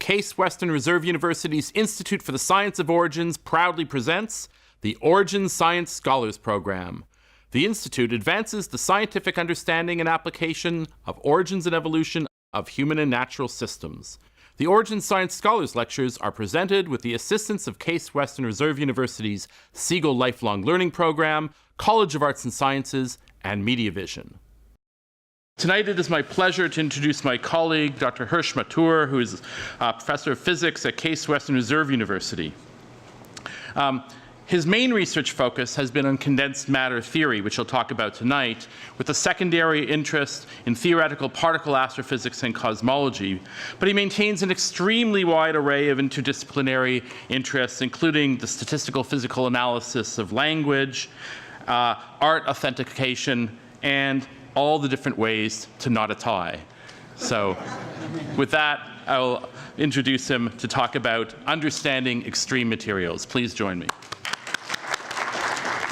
Case Western Reserve University's Institute for the Science of Origins proudly presents the Origins Science Scholars Program. The Institute advances the scientific understanding and application of origins and evolution of human and natural systems. The Origins Science Scholars Lectures are presented with the assistance of Case Western Reserve University's Siegel Lifelong Learning Program, College of Arts and Sciences, and Media Vision. Tonight it is my pleasure to introduce my colleague, Dr. Hirsch Matur, who is a professor of physics at Case Western Reserve University. His main research focus has been on condensed matter theory, which he'll talk about tonight, with a secondary interest in theoretical particle astrophysics and cosmology. But he maintains an extremely wide array of interdisciplinary interests, including the statistical physical analysis of language, art authentication, and all the different ways to knot a tie. So with that, I will introduce him to talk about understanding extreme materials. Please join me.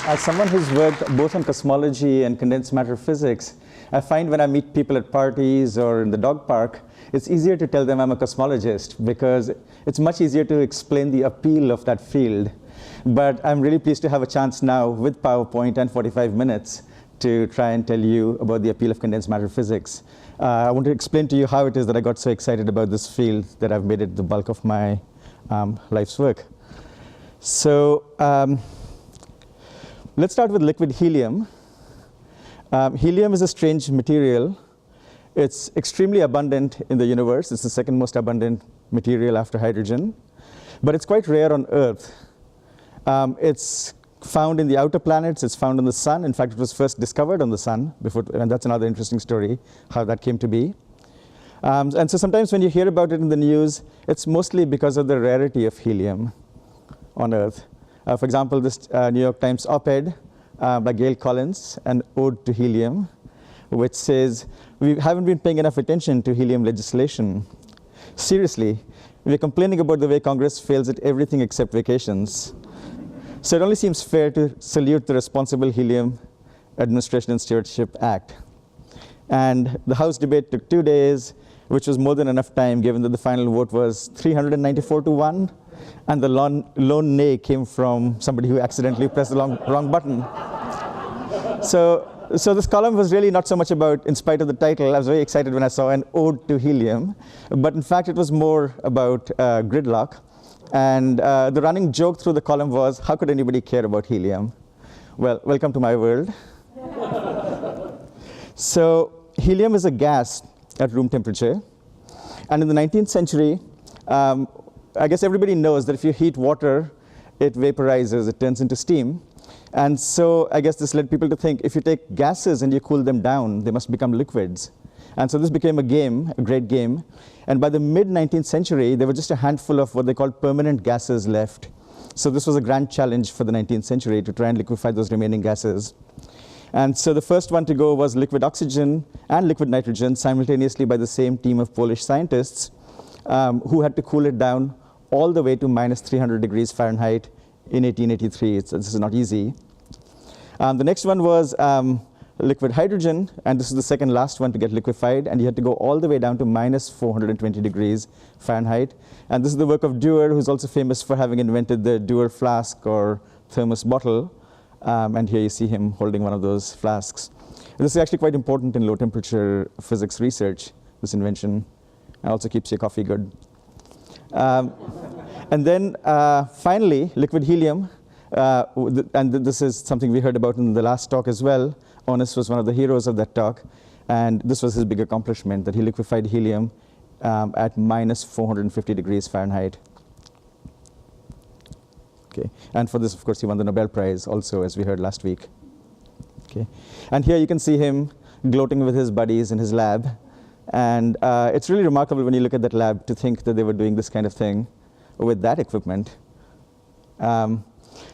As someone who's worked both on cosmology and condensed matter physics, I find when I meet people at parties or in the dog park, it's easier to tell them I'm a cosmologist because it's much easier to explain the appeal of that field. But I'm really pleased to have a chance now with PowerPoint and 45 minutes to try and tell you about the appeal of condensed matter physics. I want to explain to you how it is that I got so excited about this field that I've made it the bulk of my life's work. So let's start with liquid helium. Helium is a strange material. It's extremely abundant in the universe. It's the second most abundant material after hydrogen. But it's quite rare on Earth. It's found in the outer planets, it's found in the sun. In fact, it was first discovered on the sun, and that's another interesting story, how that came to be. And so sometimes when you hear about it in the news, it's mostly because of the rarity of helium on Earth. For example, this New York Times op-ed by Gail Collins, an ode to helium, which says, "We haven't been paying enough attention to helium legislation. Seriously, we're complaining about the way Congress fails at everything except vacations. So it only seems fair to salute the Responsible Helium Administration and Stewardship Act." And the House debate took 2 days, which was more than enough time given that the final vote was 394 to 1. And the lone nay came from somebody who accidentally pressed the wrong button. So this column was really not so much about, in spite of the title, I was very excited when I saw an ode to helium. But in fact, it was more about gridlock. And the running joke through the column was, how could anybody care about helium? Well, welcome to my world. So helium is a gas at room temperature. And in the 19th century, I guess everybody knows that if you heat water, it vaporizes, it turns into steam. And so I guess this led people to think, if you take gases and you cool them down, they must become liquids. And so this became a game, a great game. And by the mid-19th century, there were just a handful of what they called permanent gases left. So this was a grand challenge for the 19th century to try and liquefy those remaining gases. And so the first one to go was liquid oxygen and liquid nitrogen simultaneously by the same team of Polish scientists who had to cool it down all the way to minus 300 degrees Fahrenheit in 1883. This is not easy. The next one was liquid hydrogen, and this is the second last one to get liquefied, and you had to go all the way down to minus 420 degrees Fahrenheit. And this is the work of Dewar, who's also famous for having invented the Dewar flask or thermos bottle. And here you see him holding one of those flasks. And this is actually quite important in low temperature physics research, this invention. And also keeps your coffee good. And then finally, liquid helium. And this is something we heard about in the last talk as well. Onnes was one of the heroes of that talk. And this was his big accomplishment, that he liquefied helium at minus 450 degrees Fahrenheit. Okay. And for this, of course, he won the Nobel Prize also, as we heard last week. Okay. And here you can see him gloating with his buddies in his lab. And it's really remarkable when you look at that lab to think that they were doing this kind of thing with that equipment.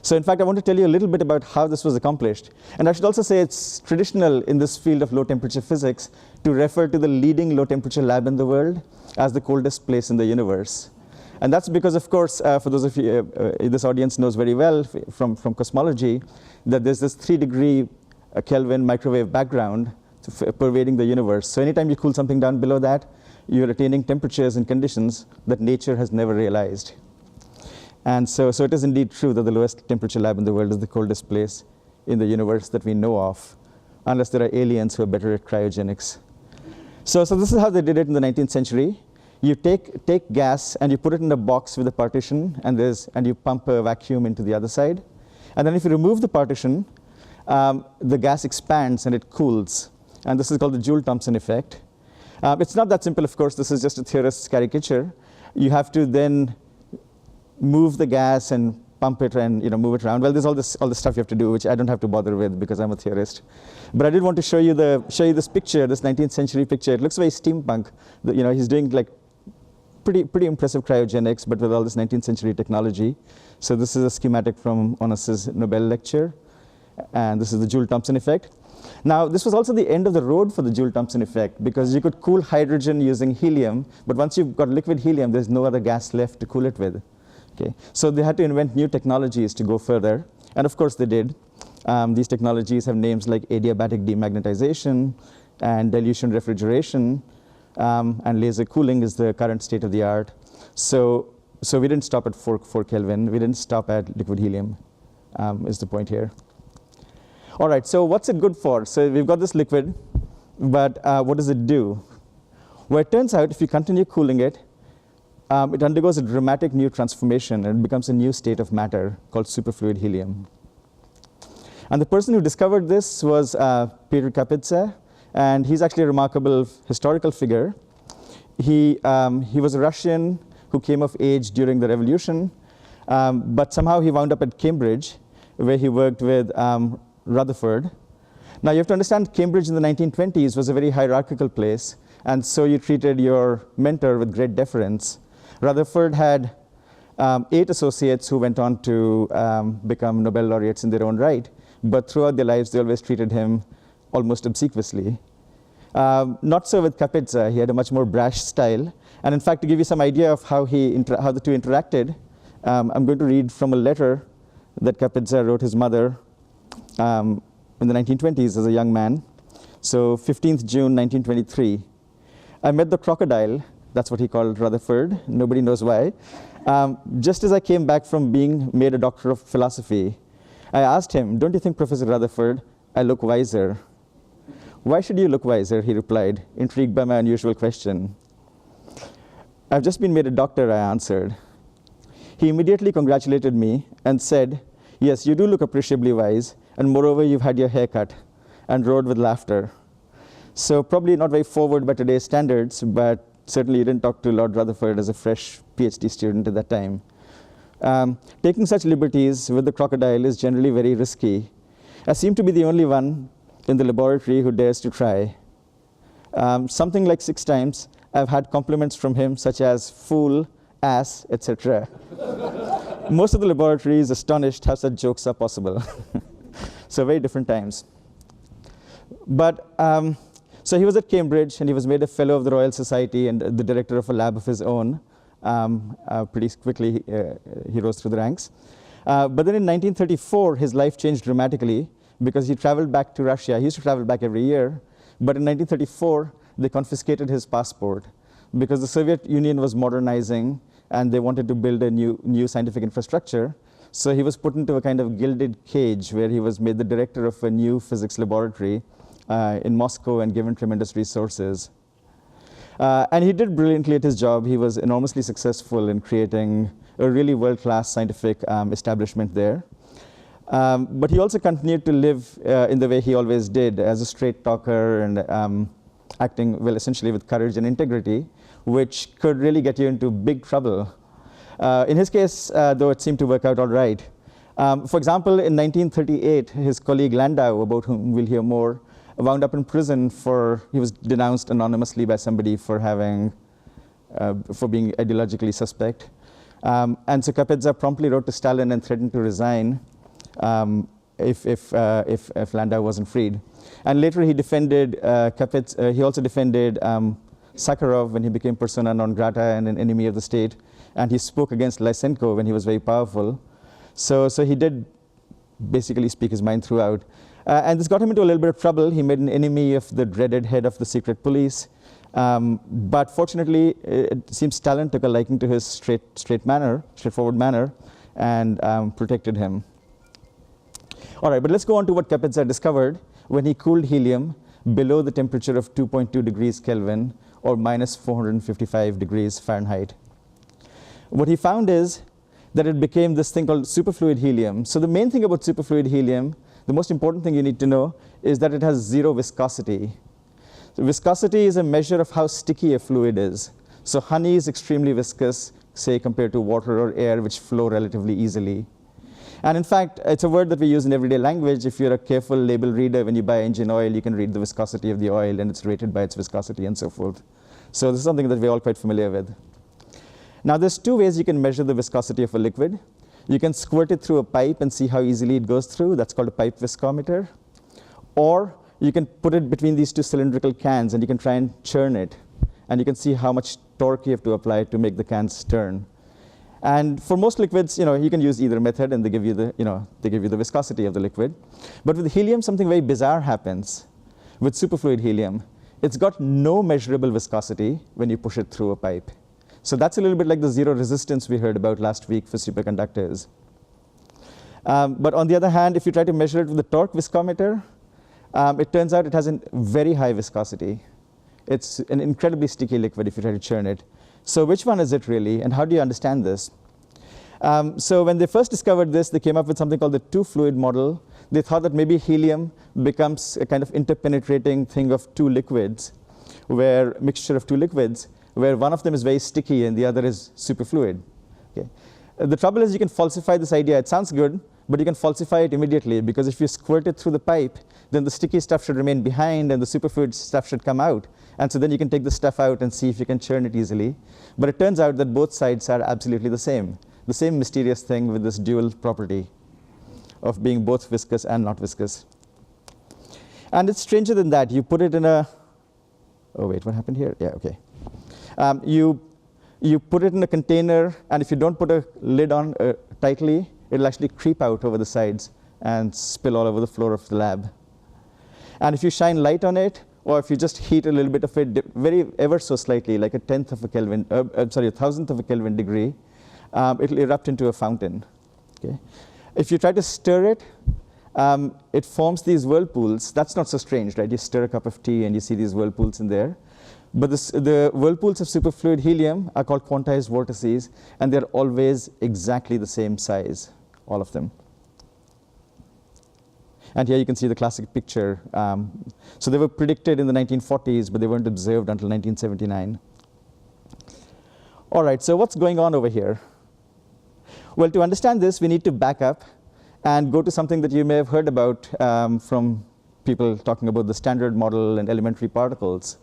So in fact, I want to tell you a little bit about how this was accomplished. And I should also say it's traditional in this field of low temperature physics to refer to the leading low temperature lab in the world as the coldest place in the universe. And that's because, of course, for those of you, this audience knows very well from cosmology, that there's this 3-degree Kelvin microwave background pervading the universe. So anytime you cool something down below that, you're attaining temperatures and conditions that nature has never realized. And so it is indeed true that the lowest temperature lab in the world is the coldest place in the universe that we know of, unless there are aliens who are better at cryogenics. So this is how they did it in the 19th century. You take gas and you put it in a box with a partition, and you pump a vacuum into the other side. And then if you remove the partition, the gas expands and it cools. And this is called the Joule-Thompson effect. It's not that simple, of course. This is just a theorist's caricature. You have to then move the gas and pump it and move it around. Well, there's all this stuff you have to do, which I don't have to bother with because I'm a theorist. But I did want to show you this picture, this 19th century picture. It looks very steampunk. He's doing like pretty impressive cryogenics, but with all this 19th century technology. So this is a schematic from Onas's Nobel lecture, and this is the Joule-Thompson effect. Now, this was also the end of the road for the Joule-Thompson effect, because you could cool hydrogen using helium, but once you've got liquid helium, there's no other gas left to cool it with. Okay. So they had to invent new technologies to go further, and of course they did. These technologies have names like adiabatic demagnetization and dilution refrigeration, and laser cooling is the current state of the art. So we didn't stop at 4 Kelvin. We didn't stop at liquid helium, is the point here. All right, so what's it good for? So we've got this liquid, but what does it do? Well, it turns out if you continue cooling it, it undergoes a dramatic new transformation, and it becomes a new state of matter called superfluid helium. And the person who discovered this was Peter Kapitsa, and he's actually a remarkable historical figure. He was a Russian who came of age during the revolution, but somehow he wound up at Cambridge, where he worked with Rutherford. Now you have to understand, Cambridge in the 1920s was a very hierarchical place, and so you treated your mentor with great deference. Rutherford had 8 associates who went on to become Nobel laureates in their own right, but throughout their lives they always treated him almost obsequiously. Not so with Kapitsa. He had a much more brash style, and in fact, to give you some idea of how the two interacted, I'm going to read from a letter that Kapitsa wrote his mother in the 1920s as a young man. So 15th June 1923. I met the crocodile, that's what he called Rutherford, nobody knows why, just as I came back from being made a doctor of philosophy. I asked him, "Don't you think, Professor Rutherford, I look wiser?" "Why should you look wiser?" he replied, intrigued by my unusual question. "I've just been made a doctor," I answered. He immediately congratulated me and said, "Yes, you do look appreciably wise, and moreover, you've had your hair cut," and roared with laughter. So probably not very forward by today's standards, but certainly you didn't talk to Lord Rutherford as a fresh PhD student at that time. Taking such liberties with the crocodile is generally very risky. I seem to be the only one in the laboratory who dares to try. Something like 6 times, I've had compliments from him, such as fool, ass, etc. Most of the laboratory is astonished how such jokes are possible. So very different times. But so he was at Cambridge, and he was made a fellow of the Royal Society and the director of a lab of his own. Pretty quickly, he rose through the ranks. But then in 1934, his life changed dramatically because he traveled back to Russia. He used to travel back every year. But in 1934, they confiscated his passport because the Soviet Union was modernizing, and they wanted to build a new scientific infrastructure. So he was put into a kind of gilded cage where he was made the director of a new physics laboratory in Moscow and given tremendous resources. And he did brilliantly at his job. He was enormously successful in creating a really world-class scientific establishment there. But he also continued to live in the way he always did, as a straight talker and acting, well, essentially with courage and integrity, which could really get you into big trouble. In his case, though, it seemed to work out all right. For example, in 1938, his colleague Landau, about whom we'll hear more, wound up in prison he was denounced anonymously by somebody for being ideologically suspect. And so Kapitsa promptly wrote to Stalin and threatened to resign if Landau wasn't freed. And later he defended he also defended Sakharov when he became persona non grata and an enemy of the state. And he spoke against Lysenko when he was very powerful. So he did basically speak his mind throughout. And this got him into a little bit of trouble. He made an enemy of the dreaded head of the secret police. But fortunately, it seems talent took a liking to his straightforward manner, and protected him. All right, but let's go on to what Kapitsa discovered when he cooled helium below the temperature of 2.2 degrees Kelvin, or minus 455 degrees Fahrenheit. What he found is that it became this thing called superfluid helium. So the main thing about superfluid helium, the most important thing you need to know, is that it has zero viscosity. So viscosity is a measure of how sticky a fluid is. So honey is extremely viscous, say, compared to water or air, which flow relatively easily. And in fact, it's a word that we use in everyday language. If you're a careful label reader, when you buy engine oil, you can read the viscosity of the oil, and it's rated by its viscosity and so forth. So this is something that we're all quite familiar with. Now, there's two ways you can measure the viscosity of a liquid. You can squirt it through a pipe and see how easily it goes through. That's called a pipe viscometer. Or you can put it between these two cylindrical cans, and you can try and churn it. And you can see how much torque you have to apply to make the cans turn. And for most liquids, you can use either method, and they give you the viscosity of the liquid. But with helium, something very bizarre happens. With superfluid helium, it's got no measurable viscosity when you push it through a pipe. So that's a little bit like the zero resistance we heard about last week for superconductors. But on the other hand, if you try to measure it with the torque viscometer, it turns out it has a very high viscosity. It's an incredibly sticky liquid if you try to churn it. So which one is it really, and how do you understand this? So when they first discovered this, they came up with something called the two-fluid model. They thought that maybe helium becomes a kind of interpenetrating thing of two liquids, mixture of two liquids, where one of them is very sticky and the other is superfluid. Okay. The trouble is you can falsify this idea. It sounds good, but you can falsify it immediately, because if you squirt it through the pipe, then the sticky stuff should remain behind and the superfluid stuff should come out. And so then you can take the stuff out and see if you can churn it easily. But it turns out that both sides are absolutely the same mysterious thing with this dual property of being both viscous and not viscous. And it's stranger than that. You put it in a, oh wait, what happened here? Yeah, okay. You put it in a container, and if you don't put a lid on tightly, it'll actually creep out over the sides and spill all over the floor of the lab. And if you shine light on it, or if you just heat a little bit of it ever so slightly, like a thousandth of a Kelvin degree, it'll erupt into a fountain. Okay? If you try to stir it, it forms these whirlpools. That's not so strange, right? You stir a cup of tea and you see these whirlpools in there. But the whirlpools of superfluid helium are called quantized vortices, and they're always exactly the same size, all of them. And here you can see the classic picture. So they were predicted in the 1940s, but they weren't observed until 1979. All right, so what's going on over here? Well, to understand this, we need to back up and go to something that you may have heard about from people talking about the Standard Model and elementary particles.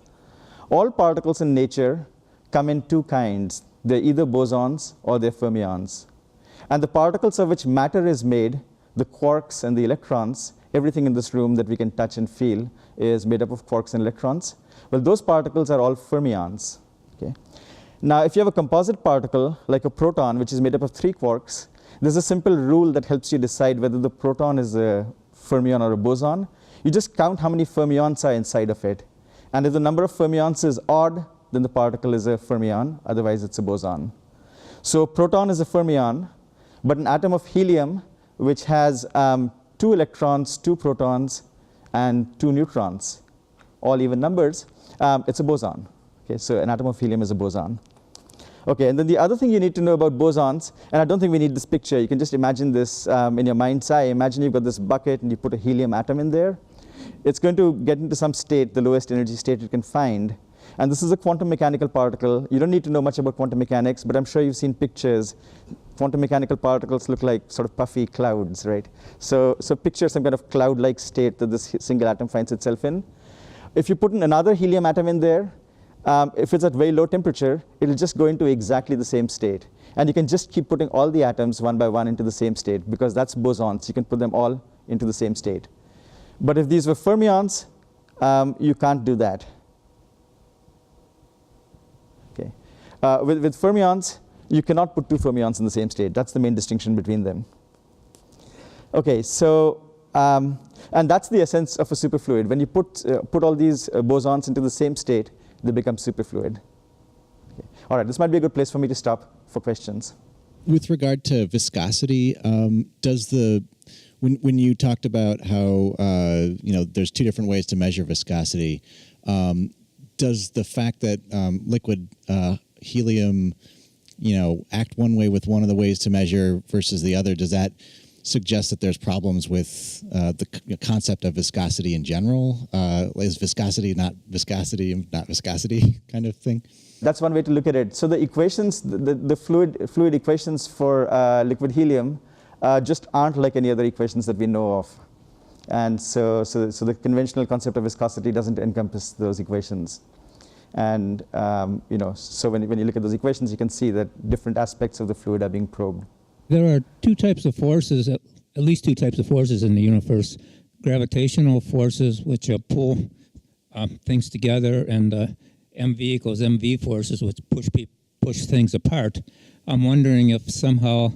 All particles in nature come in two kinds. They're either bosons or they're fermions. And the particles of which matter is made, the quarks and the electrons, everything in this room that we can touch and feel is made up of quarks and electrons. Well, those particles are all fermions. Okay? Now, if you have a composite particle, like a proton, which is made up of 3 quarks, there's a simple rule that helps you decide whether the proton is a fermion or a boson. You just count how many fermions are inside of it. And if the number of fermions is odd, then the particle is a fermion. Otherwise, it's a boson. So a proton is a fermion, but an atom of helium, which has 2 electrons, 2 protons, and 2 neutrons, all even numbers, it's a boson. Okay, so an atom of helium is a boson. Okay, and then the other thing you need to know about bosons, and I don't think we need this picture. You can just imagine this in your mind's eye. Imagine you've got this bucket and you put a helium atom in there. It's going to get into some state, the lowest energy state it can find. And this is a quantum mechanical particle. You don't need to know much about quantum mechanics, but I'm sure you've seen pictures. Quantum mechanical particles look like sort of puffy clouds, right? So picture some kind of cloud-like state that this single atom finds itself in. If you put in another helium atom in there, if it's at very low temperature, it'll just go into exactly the same state. And you can just keep putting all the atoms one by one into the same state, because that's bosons. You can put them all into the same state. But if these were fermions, you can't do that. Okay. With fermions, you cannot put 2 fermions in the same state. That's the main distinction between them. Okay, so, and that's the essence of a superfluid. When you put all these bosons into the same state, they become superfluid. Okay. All right, this might be a good place for me to stop for questions. With regard to viscosity, when you talked about how there's two different ways to measure viscosity, does the fact that liquid helium act one way with one of the ways to measure versus the other, does that suggest that there's problems with the concept of viscosity in general? Is viscosity not viscosity kind of thing? That's one way to look at it. So the equations, the fluid equations for liquid helium just aren't like any other equations that we know of. And so the conventional concept of viscosity doesn't encompass those equations. And so when you look at those equations, you can see that different aspects of the fluid are being probed. There are two types of forces, at least two types of forces in the universe. Gravitational forces, which pull things together, and mv equals mv forces, which push things apart. I'm wondering if somehow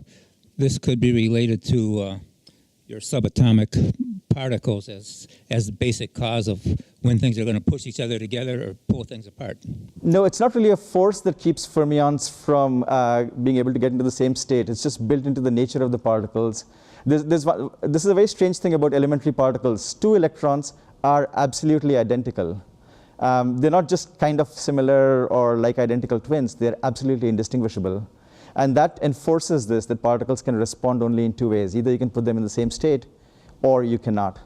this could be related to your subatomic particles as the basic cause of when things are going to push each other together or pull things apart. No, it's not really a force that keeps fermions from being able to get into the same state. It's just built into the nature of the particles. This is a very strange thing about elementary particles. Two electrons are absolutely identical. They're not just kind of similar or like identical twins. They're absolutely indistinguishable. And that enforces this, that particles can respond only in two ways. Either you can put them in the same state or you cannot.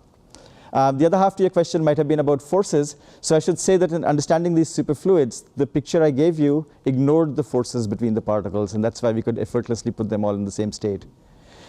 The other half to your question might have been about forces. So I should say that in understanding these superfluids, the picture I gave you ignored the forces between the particles, and that's why we could effortlessly put them all in the same state.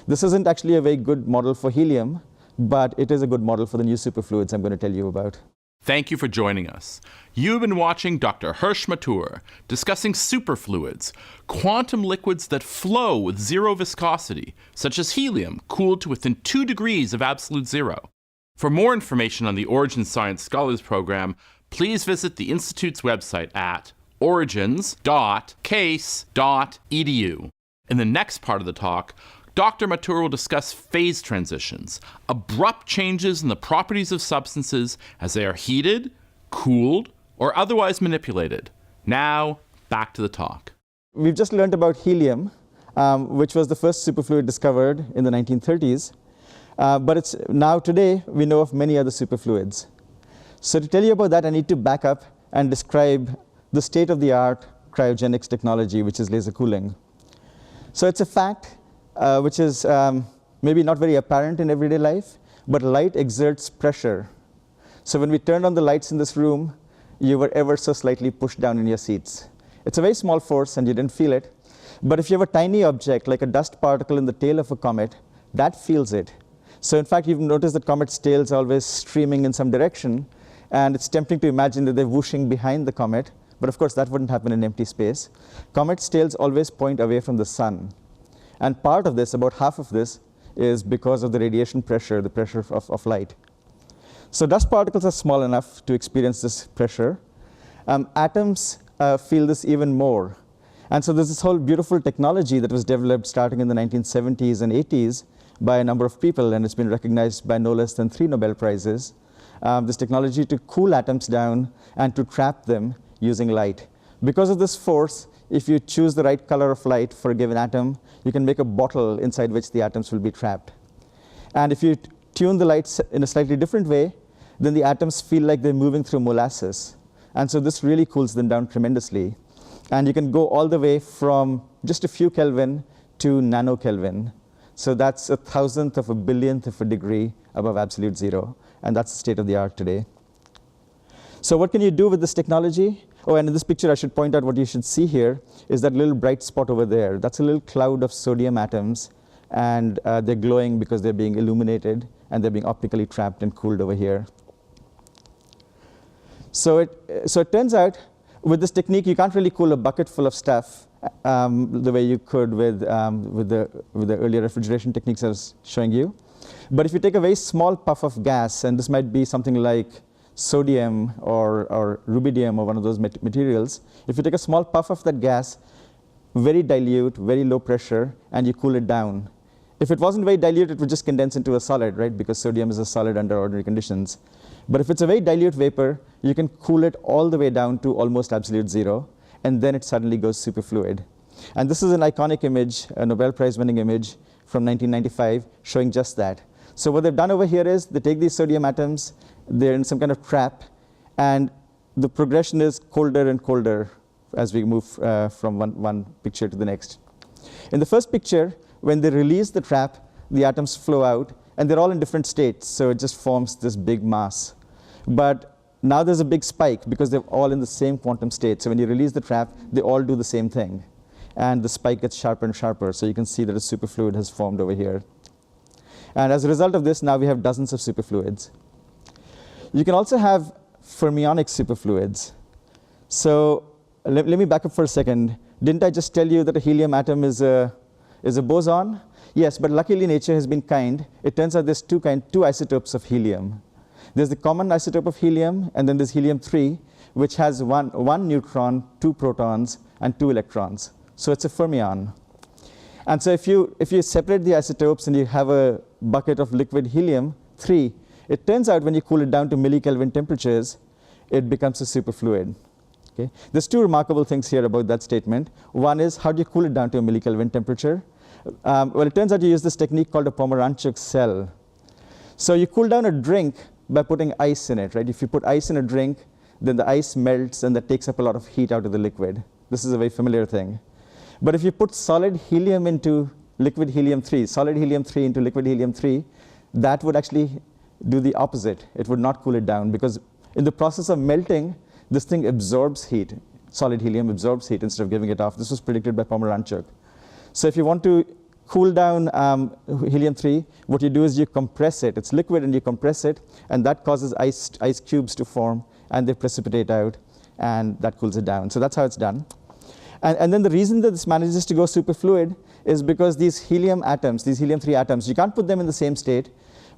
This isn't actually a very good model for helium, but it is a good model for the new superfluids I'm going to tell you about. Thank you for joining us. You've been watching Dr. Hirsch Mathur discussing superfluids, quantum liquids that flow with zero viscosity, such as helium cooled to within 2 degrees of absolute zero. For more information on the Origins Science Scholars Program, please visit the Institute's website at origins.case.edu. In the next part of the talk, Dr. Mathur will discuss phase transitions, abrupt changes in the properties of substances as they are heated, cooled, or otherwise manipulated. Now, back to the talk. We've just learned about helium, which was the first superfluid discovered in the 1930s. But today, we know of many other superfluids. So to tell you about that, I need to back up and describe the state-of-the-art cryogenics technology, which is laser cooling. So it's a fact which is maybe not very apparent in everyday life, but light exerts pressure. So when we turned on the lights in this room, you were ever so slightly pushed down in your seats. It's a very small force, and you didn't feel it. But if you have a tiny object, like a dust particle in the tail of a comet, that feels it. So in fact, you've noticed that comets' tails are always streaming in some direction, and it's tempting to imagine that they're whooshing behind the comet, but of course that wouldn't happen in empty space. Comets' tails always point away from the sun. And part of this, about half of this, is because of the radiation pressure, the pressure of light. So dust particles are small enough to experience this pressure. Atoms feel this even more. And so there's this whole beautiful technology that was developed starting in the 1970s and 80s by a number of people, and it's been recognized by no less than 3 Nobel Prizes. This technology to cool atoms down and to trap them using light. Because of this force, if you choose the right color of light for a given atom, you can make a bottle inside which the atoms will be trapped. And if you tune the lights in a slightly different way, then the atoms feel like they're moving through molasses. And so this really cools them down tremendously. And you can go all the way from just a few Kelvin to nanokelvin. So that's 1,000th of a billionth of a degree above absolute zero. And that's the state of the art today. So what can you do with this technology? Oh, and in this picture, I should point out what you should see here is that little bright spot over there. That's a little cloud of sodium atoms. And they're glowing because they're being illuminated, and they're being optically trapped and cooled over here. So it turns out, with this technique, you can't really cool a bucket full of stuff the way you could with the earlier refrigeration techniques I was showing you. But if you take a very small puff of gas, and this might be something like sodium or rubidium or one of those materials, if you take a small puff of that gas, very dilute, very low pressure, and you cool it down. If it wasn't very dilute, it would just condense into a solid, right? Because sodium is a solid under ordinary conditions. But if it's a very dilute vapor, you can cool it all the way down to almost absolute zero, and then it suddenly goes superfluid. And this is an iconic image, a Nobel Prize winning image from 1995, showing just that. So what they've done over here is they take these sodium atoms, they're in some kind of trap, and the progression is colder and colder as we move from one picture to the next. In the first picture, when they release the trap, the atoms flow out, and they're all in different states, so it just forms this big mass. But now there's a big spike because they're all in the same quantum state. So when you release the trap, they all do the same thing. And the spike gets sharper and sharper, so you can see that a superfluid has formed over here. And as a result of this, now we have dozens of superfluids. You can also have fermionic superfluids. So let me back up for a second. Didn't I just tell you that a helium atom is a boson? Yes, but luckily nature has been kind. It turns out there's two isotopes of helium. There's the common isotope of helium, and then there's helium-3, which has one neutron, 2 protons, and 2 electrons. So it's a fermion. And so if you separate the isotopes and you have a bucket of liquid helium-3, it turns out when you cool it down to millikelvin temperatures, it becomes a superfluid. Okay? There's two remarkable things here about that statement. One is, how do you cool it down to a millikelvin temperature? Well, it turns out you use this technique called a Pomeranchuk cell. So you cool down a drink by putting ice in it, right? If you put ice in a drink, then the ice melts and that takes up a lot of heat out of the liquid. This is a very familiar thing. But if you put solid helium into liquid helium-3, solid helium-3 into liquid helium-3, that would actually do the opposite. It would not cool it down, because in the process of melting, this thing absorbs heat. Solid helium absorbs heat instead of giving it off. This was predicted by Pomeranchuk. So if you want to cool down helium-3, what you do is you compress it. It's liquid and you compress it, and that causes ice cubes to form, and they precipitate out, and that cools it down. So that's how it's done. And then the reason that this manages to go superfluid is because these helium atoms, these helium-3 atoms, you can't put them in the same state,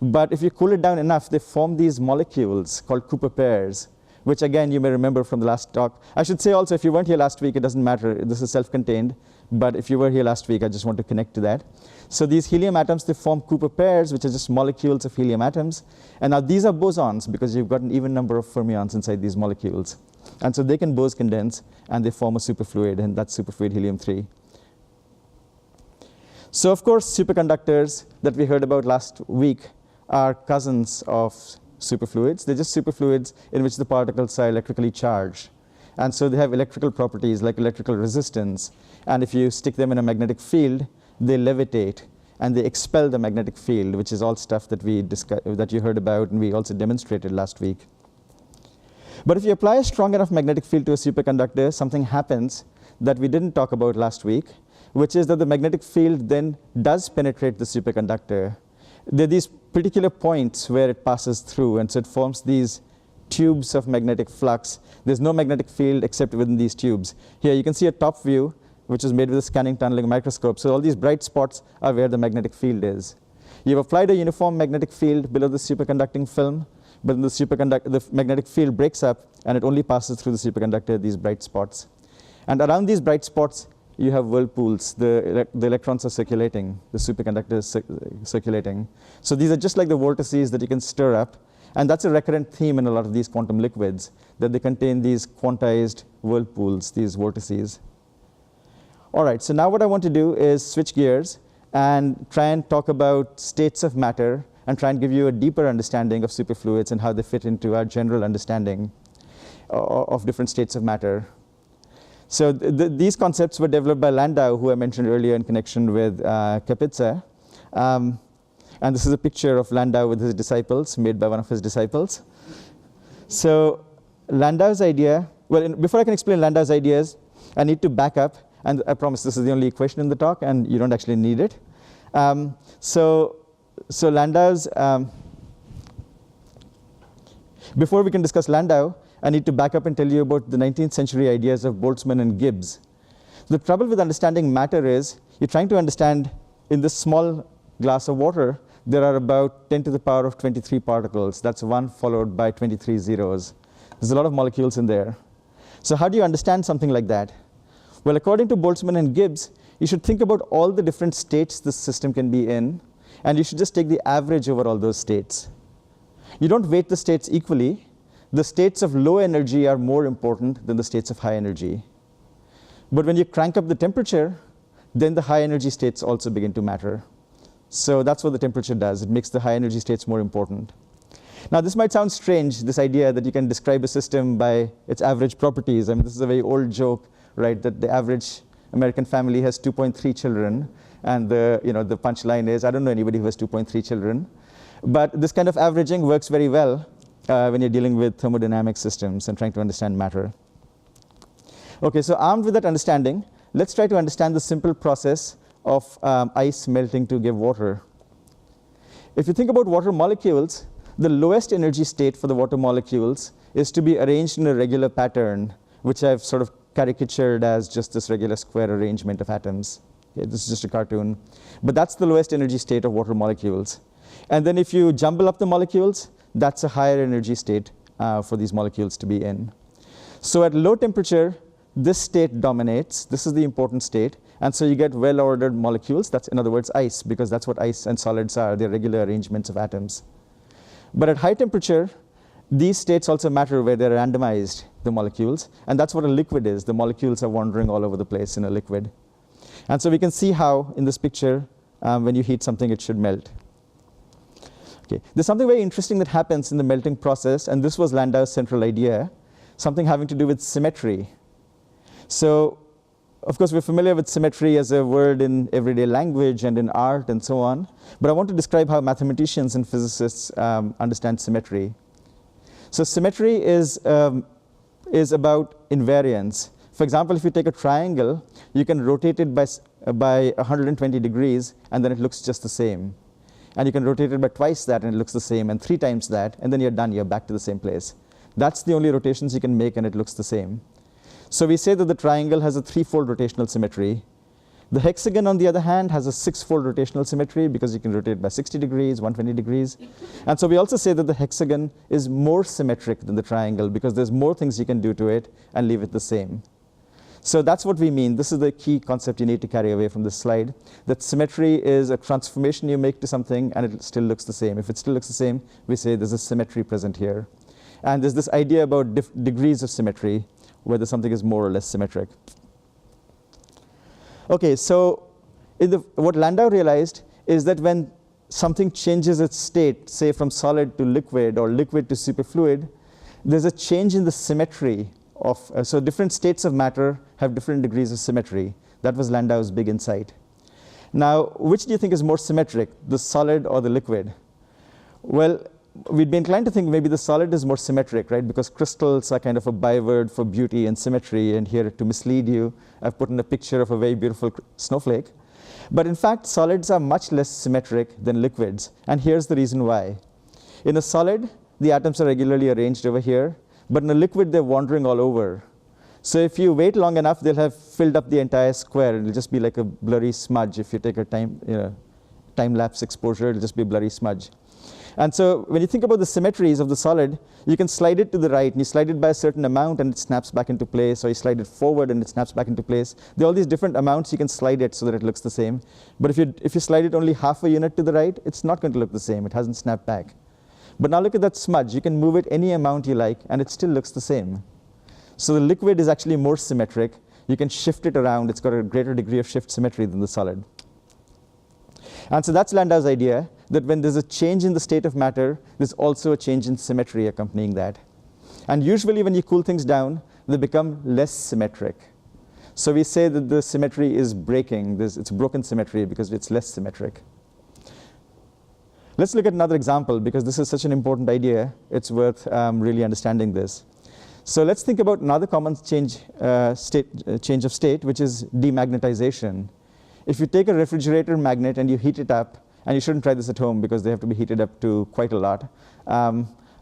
but if you cool it down enough, they form these molecules called Cooper pairs, which again you may remember from the last talk. I should say also, if you weren't here last week, it doesn't matter. This is self-contained. But if you were here last week, I just want to connect to that. So these helium atoms, they form Cooper pairs, which are just molecules of helium atoms. And now these are bosons, because you've got an even number of fermions inside these molecules. And so they can Bose condense, and they form a superfluid, and that's superfluid helium-3. So of course, superconductors that we heard about last week are cousins of superfluids. They're just superfluids in which the particles are electrically charged. And so they have electrical properties like electrical resistance. And if you stick them in a magnetic field, they levitate and they expel the magnetic field, which is all stuff that that you heard about and we also demonstrated last week. But if you apply a strong enough magnetic field to a superconductor, something happens that we didn't talk about last week, which is that the magnetic field then does penetrate the superconductor. There are these particular points where it passes through, and so it forms these tubes of magnetic flux. There's no magnetic field except within these tubes. Here you can see a top view, which is made with a scanning tunneling microscope. So all these bright spots are where the magnetic field is. You've applied a uniform magnetic field below the superconducting film, but the magnetic field breaks up, and it only passes through the superconductor, these bright spots. And around these bright spots, you have whirlpools. The electrons are circulating. The superconductor is circulating. So these are just like the vortices that you can stir up. And that's a recurrent theme in a lot of these quantum liquids, that they contain these quantized whirlpools, these vortices. All right, so now what I want to do is switch gears and try and talk about states of matter and try and give you a deeper understanding of superfluids and how they fit into our general understanding of different states of matter. So these concepts were developed by Landau, who I mentioned earlier in connection with Kapitsa. And this is a picture of Landau with his disciples, made by one of his disciples. So Landau's idea, well, before I can explain Landau's ideas, I need to back up. And I promise this is the only equation in the talk, and you don't actually need it. So Landau's, before we can discuss Landau, I need to back up and tell you about the 19th century ideas of Boltzmann and Gibbs. The trouble with understanding matter is, you're trying to understand, in this small glass of water, there are about 10 to the power of 23 particles. That's 1 followed by 23 zeros. There's a lot of molecules in there. So how do you understand something like that? Well, according to Boltzmann and Gibbs, you should think about all the different states this system can be in, and you should just take the average over all those states. You don't weight the states equally. The states of low energy are more important than the states of high energy. But when you crank up the temperature, then the high energy states also begin to matter. So that's what the temperature does. It makes the high energy states more important. Now, this might sound strange, this idea that you can describe a system by its average properties. I mean, this is a very old joke, right, that the average American family has 2.3 children. And the punchline is, I don't know anybody who has 2.3 children. But this kind of averaging works very well when you're dealing with thermodynamic systems and trying to understand matter. OK, so armed with that understanding, let's try to understand the simple process of ice melting to give water. If you think about water molecules, the lowest energy state for the water molecules is to be arranged in a regular pattern, which I've sort of caricatured as just this regular square arrangement of atoms. Okay, this is just a cartoon. But that's the lowest energy state of water molecules. And then if you jumble up the molecules, that's a higher energy state for these molecules to be in. So at low temperature, this state dominates. This is the important state. And so you get well-ordered molecules. That's, in other words, ice, because that's what ice and solids are. They're regular arrangements of atoms. But at high temperature, these states also matter where they're randomized, the molecules. And that's what a liquid is. The molecules are wandering all over the place in a liquid. And so we can see how, in this picture, when you heat something, it should melt. Okay. There's something very interesting that happens in the melting process, and this was Landau's central idea, something having to do with symmetry. So, of course, we're familiar with symmetry as a word in everyday language and in art and so on. But I want to describe how mathematicians and physicists understand symmetry. So symmetry is about invariance. For example, if you take a triangle, you can rotate it by 120 degrees, and then it looks just the same. And you can rotate it by twice that, and it looks the same, and 3 times that, and then you're done. You're back to the same place. That's the only rotations you can make, and it looks the same. So we say that the triangle has a 3-fold rotational symmetry. The hexagon, on the other hand, has a 6-fold rotational symmetry because you can rotate by 60 degrees, 120 degrees. And so we also say that the hexagon is more symmetric than the triangle because there's more things you can do to it and leave it the same. So that's what we mean. This is the key concept you need to carry away from this slide, that symmetry is a transformation you make to something and it still looks the same. If it still looks the same, we say there's a symmetry present here. And there's this idea about degrees of symmetry, whether something is more or less symmetric. Okay, so what Landau realized is that when something changes its state, say from solid to liquid or liquid to superfluid, there's a change in the symmetry of, so different states of matter have different degrees of symmetry. That was Landau's big insight. Now, which do you think is more symmetric, the solid or the liquid? Well, we'd be inclined to think maybe the solid is more symmetric, right? Because crystals are kind of a byword for beauty and symmetry. And here, to mislead you, I've put in a picture of a very beautiful snowflake. But in fact, solids are much less symmetric than liquids. And here's the reason why. In a solid, the atoms are regularly arranged over here. But in a liquid, they're wandering all over. So if you wait long enough, they'll have filled up the entire square. It'll just be like a blurry smudge. If you take a time-lapse exposure, it'll just be a blurry smudge. And so when you think about the symmetries of the solid, you can slide it to the right, and you slide it by a certain amount, and it snaps back into place, or you slide it forward, and it snaps back into place. There are all these different amounts you can slide it so that it looks the same. But if you slide it only half a unit to the right, it's not going to look the same. It hasn't snapped back. But now look at that smudge. You can move it any amount you like, and it still looks the same. So the liquid is actually more symmetric. You can shift it around. It's got a greater degree of shift symmetry than the solid. And so that's Landau's idea, that when there's a change in the state of matter, there's also a change in symmetry accompanying that. And usually when you cool things down, they become less symmetric. So we say that the symmetry is breaking. It's broken symmetry because it's less symmetric. Let's look at another example, because this is such an important idea. It's worth really understanding this. So let's think about another common change of state, which is demagnetization. If you take a refrigerator magnet and you heat it up, and you shouldn't try this at home because they have to be heated up to quite a lot,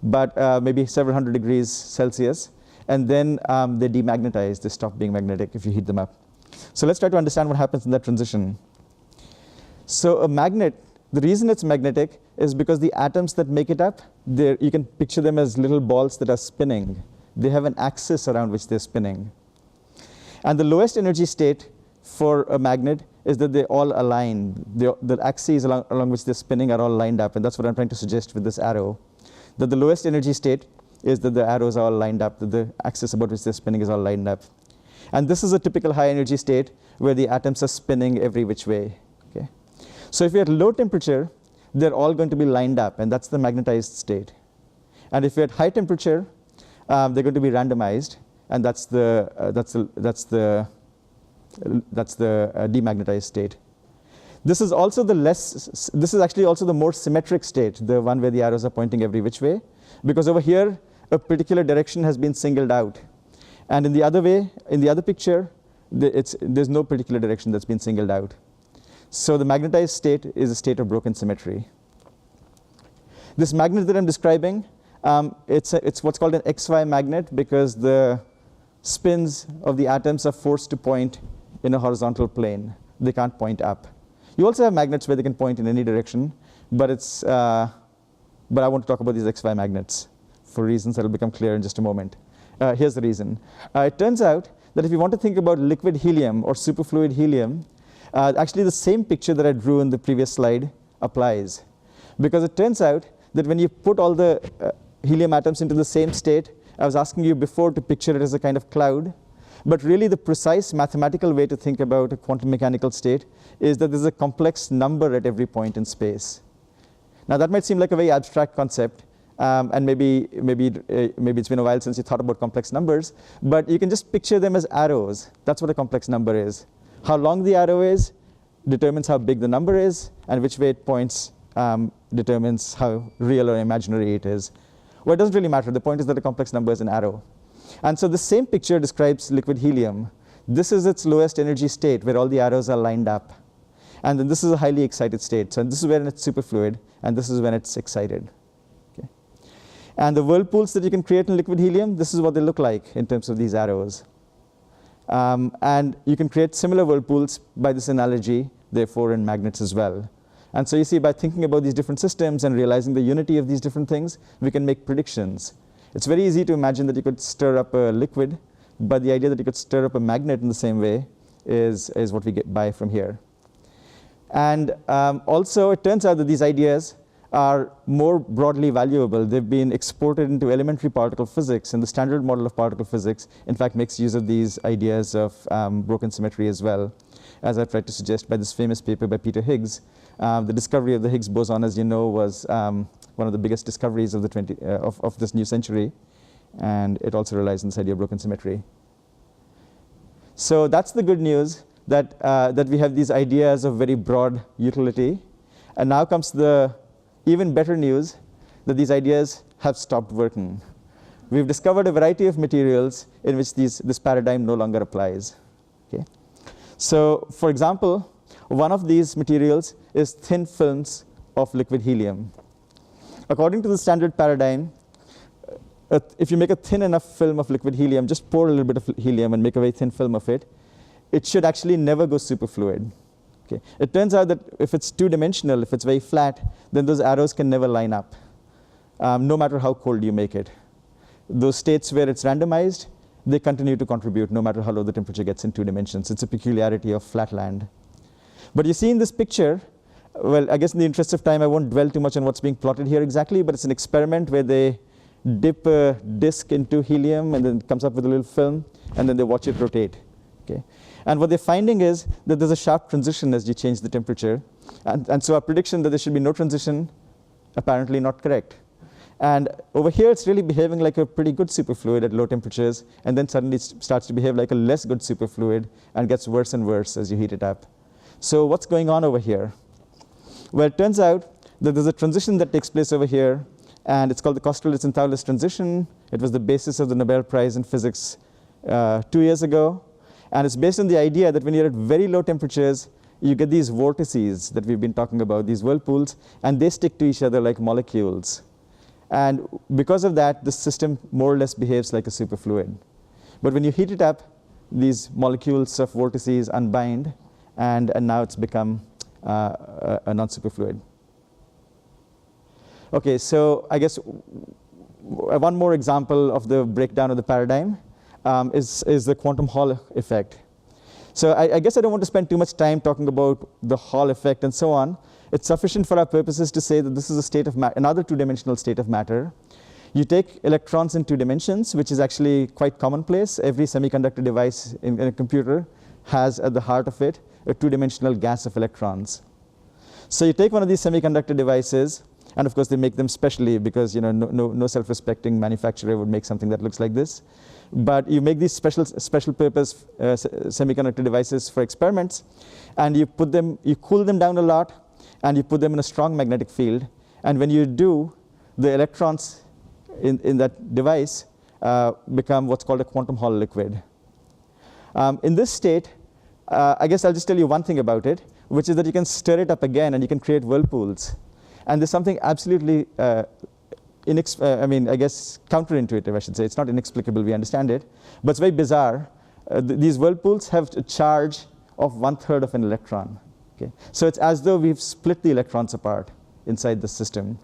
but maybe several hundred degrees Celsius, and then they demagnetize. They stop being magnetic if you heat them up. So let's try to understand what happens in that transition. So a magnet, the reason it's magnetic is because the atoms that make it up, you can picture them as little balls that are spinning. They have an axis around which they're spinning. And the lowest energy state for a magnet is that they all align. The axes along which they're spinning are all lined up, and that's what I'm trying to suggest with this arrow. that the lowest energy state is that the arrows are all lined up, that the axis about which they're spinning is all lined up. And this is a typical high energy state where the atoms are spinning every which way. Okay? So if you're at low temperature, they're all going to be lined up, and that's the magnetized state. And if you're at high temperature, they're going to be randomized, and that's the demagnetized state. This is also this is actually also the more symmetric state, the one where the arrows are pointing every which way, because over here a particular direction has been singled out, and in the other picture, there's no particular direction that's been singled out. So the magnetized state is a state of broken symmetry. This magnet that I'm describing, it's what's called an XY magnet, because the spins of the atoms are forced to point in a horizontal plane. They can't point up. You also have magnets where they can point in any direction, but I want to talk about these XY magnets for reasons that will become clear in just a moment. Here's the reason. It turns out that if you want to think about liquid helium or superfluid helium, actually the same picture that I drew in the previous slide applies. Because it turns out that when you put all the helium atoms into the same state, I was asking you before to picture it as a kind of cloud, but really the precise mathematical way to think about a quantum mechanical state is that there's a complex number at every point in space. Now that might seem like a very abstract concept, and maybe it's been a while since you thought about complex numbers, but you can just picture them as arrows. That's what a complex number is. How long the arrow is determines how big the number is, and which way it points determines how real or imaginary it is. Well, it doesn't really matter. The point is that a complex number is an arrow. And so the same picture describes liquid helium. This is its lowest energy state, where all the arrows are lined up. And then this is a highly excited state. So this is when it's superfluid, and this is when it's excited. Okay. And the whirlpools that you can create in liquid helium, this is what they look like in terms of these arrows. And you can create similar whirlpools by this analogy, therefore, in magnets as well. And so you see, by thinking about these different systems and realizing the unity of these different things, we can make predictions. It's very easy to imagine that you could stir up a liquid, but the idea that you could stir up a magnet in the same way is what we get by from here. And also, it turns out that these ideas are more broadly valuable. They've been exported into elementary particle physics, and the standard model of particle physics, in fact, makes use of these ideas of broken symmetry as well, as I've tried to suggest by this famous paper by Peter Higgs. The discovery of the Higgs boson, as you know, was one of the biggest discoveries of this new century, and it also relies on this idea of broken symmetry. So that's the good news, that we have these ideas of very broad utility. And now comes the even better news, that these ideas have stopped working. We've discovered a variety of materials in which this paradigm no longer applies. Okay? So for example, one of these materials is thin films of liquid helium. According to the standard paradigm, if you make a thin enough film of liquid helium, just pour a little bit of helium and make a very thin film of it, it should actually never go superfluid. Okay. It turns out that if it's two-dimensional, if it's very flat, then those arrows can never line up, no matter how cold you make it. Those states where it's randomized, they continue to contribute no matter how low the temperature gets in 2 dimensions. It's a peculiarity of flat land. But you see in this picture, well, I guess in the interest of time, I won't dwell too much on what's being plotted here exactly, but it's an experiment where they dip a disk into helium and then it comes up with a little film, and then they watch it rotate. Okay. And what they're finding is that there's a sharp transition as you change the temperature. And so our prediction that there should be no transition, apparently not correct. And over here, it's really behaving like a pretty good superfluid at low temperatures, and then suddenly it starts to behave like a less good superfluid and gets worse and worse as you heat it up. So what's going on over here? Well, it turns out that there's a transition that takes place over here, and it's called the Kosterlitz-Thouless transition. It was the basis of the Nobel Prize in Physics 2 years ago. And it's based on the idea that when you're at very low temperatures, you get these vortices that we've been talking about, these whirlpools, and they stick to each other like molecules. And because of that, the system more or less behaves like a superfluid. But when you heat it up, these molecules of vortices unbind, and now it's become a non-superfluid. Okay, so I guess one more example of the breakdown of the paradigm is the quantum Hall effect. So I guess I don't want to spend too much time talking about the Hall effect and so on. It's sufficient for our purposes to say that this is a state of another two-dimensional state of matter. You take electrons in 2 dimensions, which is actually quite commonplace. Every semiconductor device in a computer has at the heart of it a 2-dimensional gas of electrons. So you take one of these semiconductor devices, and of course they make them specially because no self-respecting manufacturer would make something that looks like this. But you make these special purpose semiconductor devices for experiments, and you cool them down a lot, and you put them in a strong magnetic field. And when you do, the electrons in that device become what's called a quantum Hall liquid. In this state, I guess I'll just tell you one thing about it, which is that you can stir it up again and you can create whirlpools. And there's something absolutely, I guess counterintuitive, I should say. It's not inexplicable, we understand it, but it's very bizarre. These whirlpools have a charge of 1/3 of an electron. Okay? So it's as though we've split the electrons apart inside the system.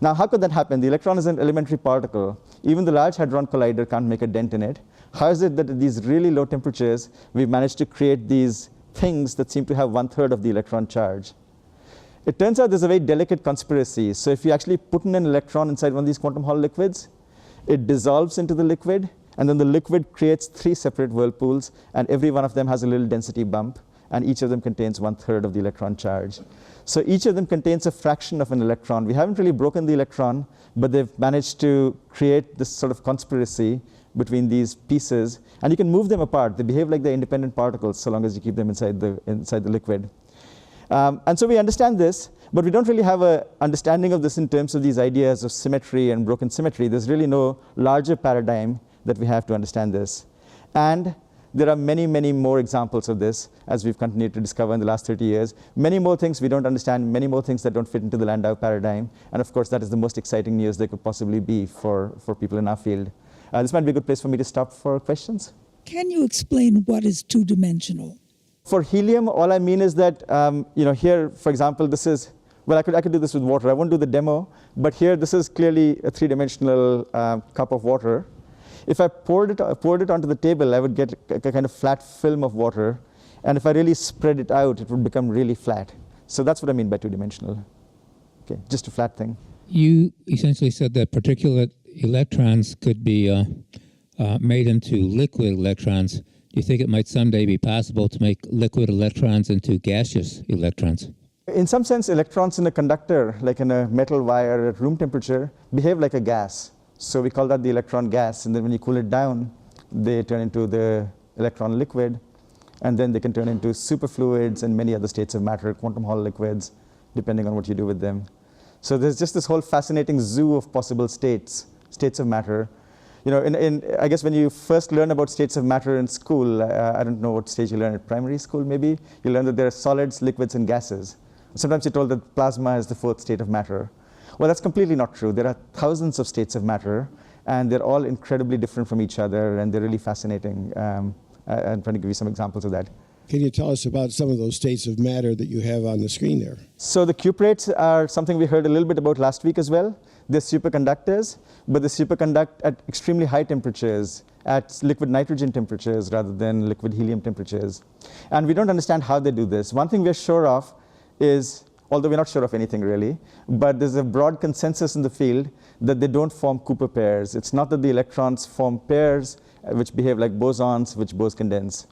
Now, how could that happen? The electron is an elementary particle. Even the Large Hadron Collider can't make a dent in it. How is it that at these really low temperatures, we've managed to create these things that seem to have 1/3 of the electron charge? It turns out there's a very delicate conspiracy. So if you actually put in an electron inside one of these quantum Hall liquids, it dissolves into the liquid, and then the liquid creates 3 separate whirlpools, and every one of them has a little density bump, and each of them contains 1/3 of the electron charge. So each of them contains a fraction of an electron. We haven't really broken the electron, but they've managed to create this sort of conspiracy between these pieces, and you can move them apart. They behave like they're independent particles so long as you keep them inside the liquid. And so we understand this, but we don't really have an understanding of this in terms of these ideas of symmetry and broken symmetry. There's really no larger paradigm that we have to understand this. And there are many, many more examples of this as we've continued to discover in the last 30 years. Many more things we don't understand, many more things that don't fit into the Landau paradigm. And of course, that is the most exciting news there could possibly be for people in our field. This might be a good place for me to stop for questions. Can you explain what is two-dimensional? For helium, all I mean is that, here, for example, this is, well, I could do this with water. I won't do the demo, but here, this is clearly a 3-dimensional cup of water. If I poured it onto the table, I would get a kind of flat film of water. And if I really spread it out, it would become really flat. So that's what I mean by two-dimensional. Okay, just a flat thing. You essentially said that particulate electrons could be made into liquid electrons. Do you think it might someday be possible to make liquid electrons into gaseous electrons? In some sense, electrons in a conductor, like in a metal wire at room temperature, behave like a gas. So we call that the electron gas, and then when you cool it down, they turn into the electron liquid, and then they can turn into superfluids and many other states of matter, quantum Hall liquids, depending on what you do with them. So there's just this whole fascinating zoo of possible states of matter. I guess when you first learn about states of matter in school, I don't know what stage you learn at primary school maybe, you learn that there are solids, liquids, and gases. Sometimes you're told that plasma is the 4th state of matter. Well, that's completely not true. There are thousands of states of matter, and they're all incredibly different from each other, and they're really fascinating. I'm trying to give you some examples of that. Can you tell us about some of those states of matter that you have on the screen there? So the cuprates are something we heard a little bit about last week as well. They're superconductors, but they superconduct at extremely high temperatures, at liquid nitrogen temperatures rather than liquid helium temperatures. And we don't understand how they do this. One thing we're sure of is, although we're not sure of anything really, but there's a broad consensus in the field that they don't form Cooper pairs. It's not that the electrons form pairs which behave like bosons, which Bose condense.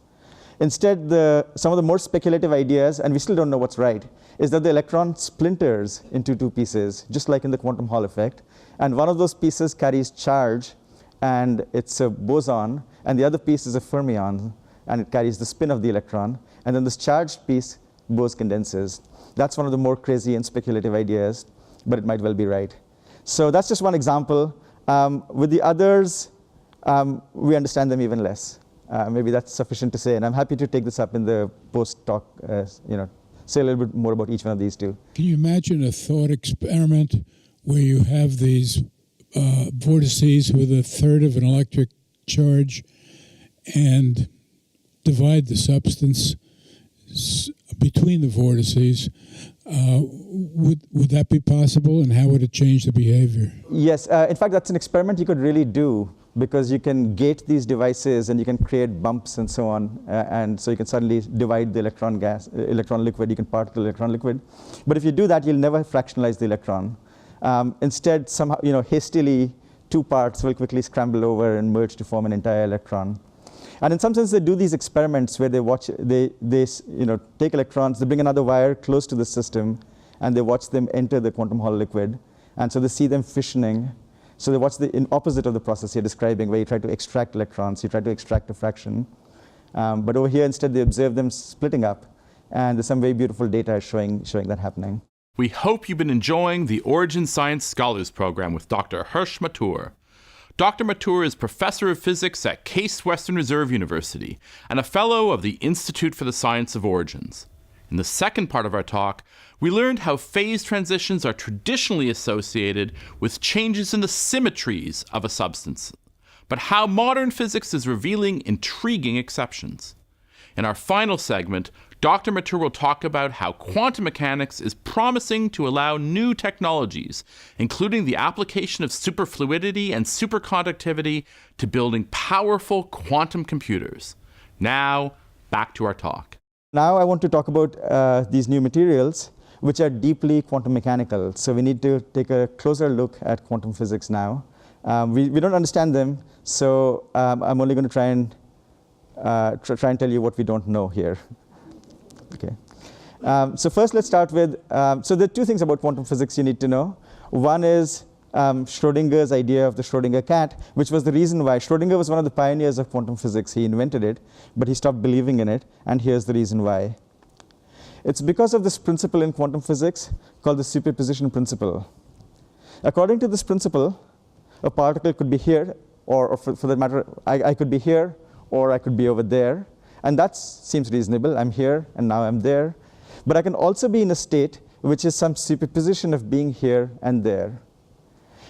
Instead, some of the more speculative ideas, and we still don't know what's right, is that the electron splinters into 2 pieces, just like in the quantum Hall effect. And one of those pieces carries charge, and it's a boson, and the other piece is a fermion, and it carries the spin of the electron. And then this charged piece, Bose condenses. That's one of the more crazy and speculative ideas, but it might well be right. So that's just one example. With the others, we understand them even less. Maybe that's sufficient to say, and I'm happy to take this up in the post-talk, say a little bit more about each one of these two. Can you imagine a thought experiment where you have these vortices with 1/3 of an electric charge and divide the substance between the vortices? Would that be possible, and how would it change the behavior? Yes, in fact, that's an experiment you could really do because you can gate these devices and you can create bumps and so on. And so you can suddenly divide the electron liquid, you can particle electron liquid. But if you do that, you'll never fractionalize the electron. Instead, somehow, hastily, two parts will quickly scramble over and merge to form an entire electron. And in some sense, they do these experiments where they take electrons, they bring another wire close to the system, and they watch them enter the quantum Hall liquid. And so they see them fissioning. So they watch the opposite of the process you're describing, where you try to extract electrons, you try to extract a fraction. But over here, instead, they observe them splitting up. And there's some very beautiful data showing that happening. We hope you've been enjoying the Origin Science Scholars Program with Dr. Hirsch Matur. Dr. Matur is Professor of Physics at Case Western Reserve University and a Fellow of the Institute for the Science of Origins. In the second part of our talk, we learned how phase transitions are traditionally associated with changes in the symmetries of a substance, but how modern physics is revealing intriguing exceptions. In our final segment, Dr. Matur will talk about how quantum mechanics is promising to allow new technologies, including the application of superfluidity and superconductivity to building powerful quantum computers. Now, back to our talk. Now I want to talk about these new materials, which are deeply quantum mechanical. So we need to take a closer look at quantum physics now. We don't understand them, so I'm only going to try and tell you what we don't know here. Okay. So first, let's start with, so there are two things about quantum physics you need to know. One is Schrodinger's idea of the Schrodinger cat, which was the reason why Schrodinger was one of the pioneers of quantum physics. He invented it, but he stopped believing in it, and here's the reason why. It's because of this principle in quantum physics called the superposition principle. According to this principle, a particle could be here, or for that matter, I could be here, or I could be over there. And that seems reasonable. I'm here, and now I'm there. But I can also be in a state which is some superposition of being here and there.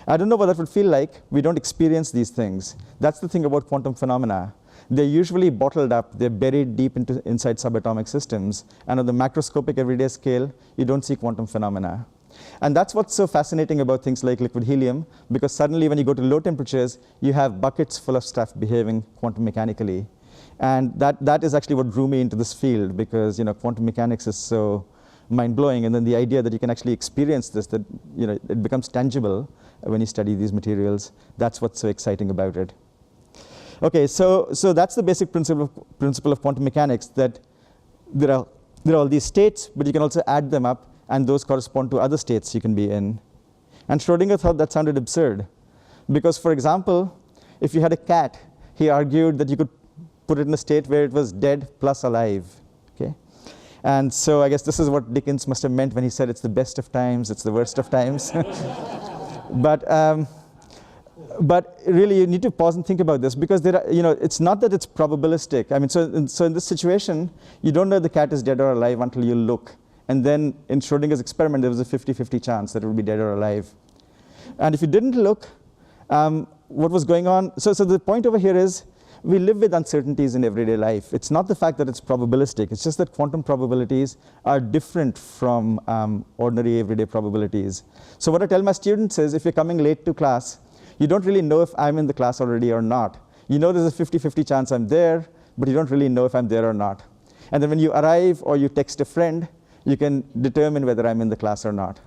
I don't know what that would feel like. We don't experience these things. That's the thing about quantum phenomena. They're usually bottled up. They're buried deep inside subatomic systems. And on the macroscopic everyday scale, you don't see quantum phenomena. And that's what's so fascinating about things like liquid helium, because suddenly when you go to low temperatures, you have buckets full of stuff behaving quantum mechanically. And that is actually what drew me into this field, because quantum mechanics is so mind-blowing. And then the idea that you can actually experience this, that it becomes tangible when you study these materials, that's what's so exciting about it. Okay, so that's the basic principle of quantum mechanics, that there are all these states, but you can also add them up, and those correspond to other states you can be in. And Schrodinger thought that sounded absurd, because, for example, if you had a cat, he argued that you could put it in a state where it was dead plus alive. Okay? And so I guess this is what Dickens must have meant when he said it's the best of times, it's the worst of times. But really, you need to pause and think about this, because it's not that it's probabilistic. I mean, so in this situation, you don't know the cat is dead or alive until you look. And then in Schrodinger's experiment, there was a 50-50 chance that it would be dead or alive. And if you didn't look, what was going on? So the point over here is, we live with uncertainties in everyday life. It's not the fact that it's probabilistic. It's just that quantum probabilities are different from ordinary everyday probabilities. So what I tell my students is, if you're coming late to class, you don't really know if I'm in the class already or not. You know there's a 50-50 chance I'm there, but you don't really know if I'm there or not. And then when you arrive or you text a friend, you can determine whether I'm in the class or not.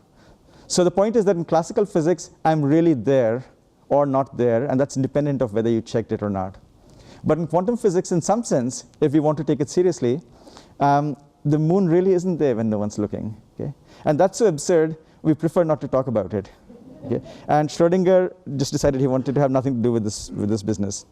So the point is that in classical physics, I'm really there or not there, and that's independent of whether you checked it or not. But in quantum physics, in some sense, if we want to take it seriously, the moon really isn't there when no one's looking. Okay? And that's so absurd, we prefer not to talk about it. Okay? And Schrodinger just decided he wanted to have nothing to do with this business.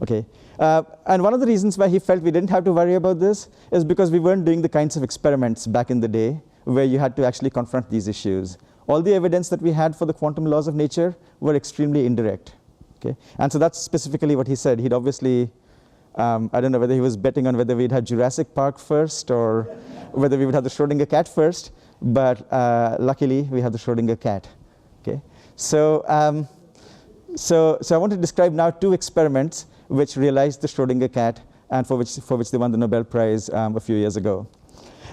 Okay. And one of the reasons why he felt we didn't have to worry about this is because we weren't doing the kinds of experiments back in the day where you had to actually confront these issues. All the evidence that we had for the quantum laws of nature were extremely indirect. Okay? And so that's specifically what he said. He'd obviously, I don't know whether he was betting on whether we'd have Jurassic Park first or whether we would have the Schrodinger cat first, but luckily we have the Schrodinger cat. Okay? So I want to describe now two experiments which realized the Schrodinger cat and for which they won the Nobel Prize a few years ago.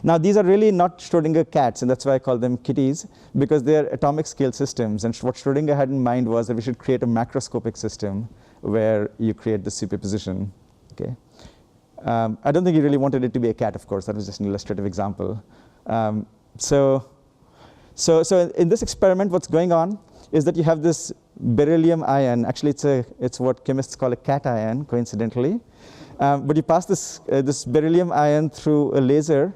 Now, these are really not Schrodinger cats, and that's why I call them kitties, because they're atomic scale systems. And what Schrodinger had in mind was that we should create a macroscopic system where you create the superposition. Okay. I don't think he really wanted it to be a cat, of course. That was just an illustrative example. So in this experiment, what's going on is that you have this beryllium ion. Actually, it's what chemists call a cation, coincidentally. But you pass this beryllium ion through a laser.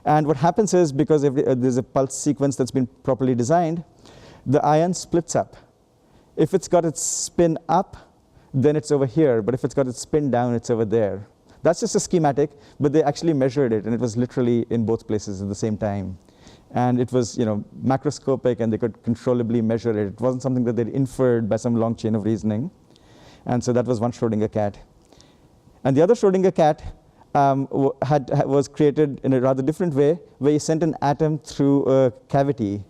And what happens is, because there's a pulse sequence that's been properly designed, the ion splits up. If it's got its spin up, then it's over here. But if it's got its spin down, it's over there. That's just a schematic, but they actually measured it, and it was literally in both places at the same time. And it was, macroscopic, and they could controllably measure it. It wasn't something that they'd inferred by some long chain of reasoning. And so that was one Schrodinger cat. And the other Schrodinger cat was created in a rather different way, where you sent an atom through a cavity.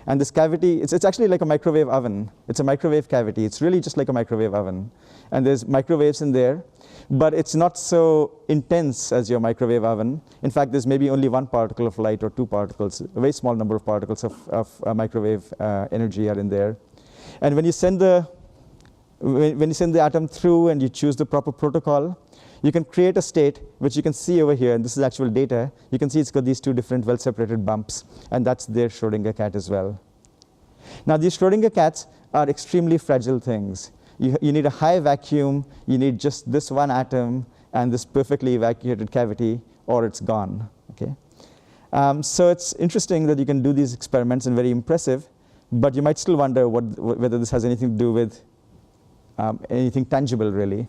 And this cavity, it's actually like a microwave oven. It's a microwave cavity. It's really just like a microwave oven. And there's microwaves in there, but it's not so intense as your microwave oven. In fact, there's maybe only one particle of light or two particles. A very small number of particles of microwave energy are in there. And when you send the atom through and you choose the proper protocol, you can create a state which you can see over here, and this is actual data. You can see it's got these two different well-separated bumps, and that's their Schrodinger cat as well. Now, these Schrodinger cats are extremely fragile things. You need a high vacuum, you need just this one atom and this perfectly evacuated cavity, or it's gone. Okay? So it's interesting that you can do these experiments and very impressive, but you might still wonder whether this has anything to do with anything tangible, really.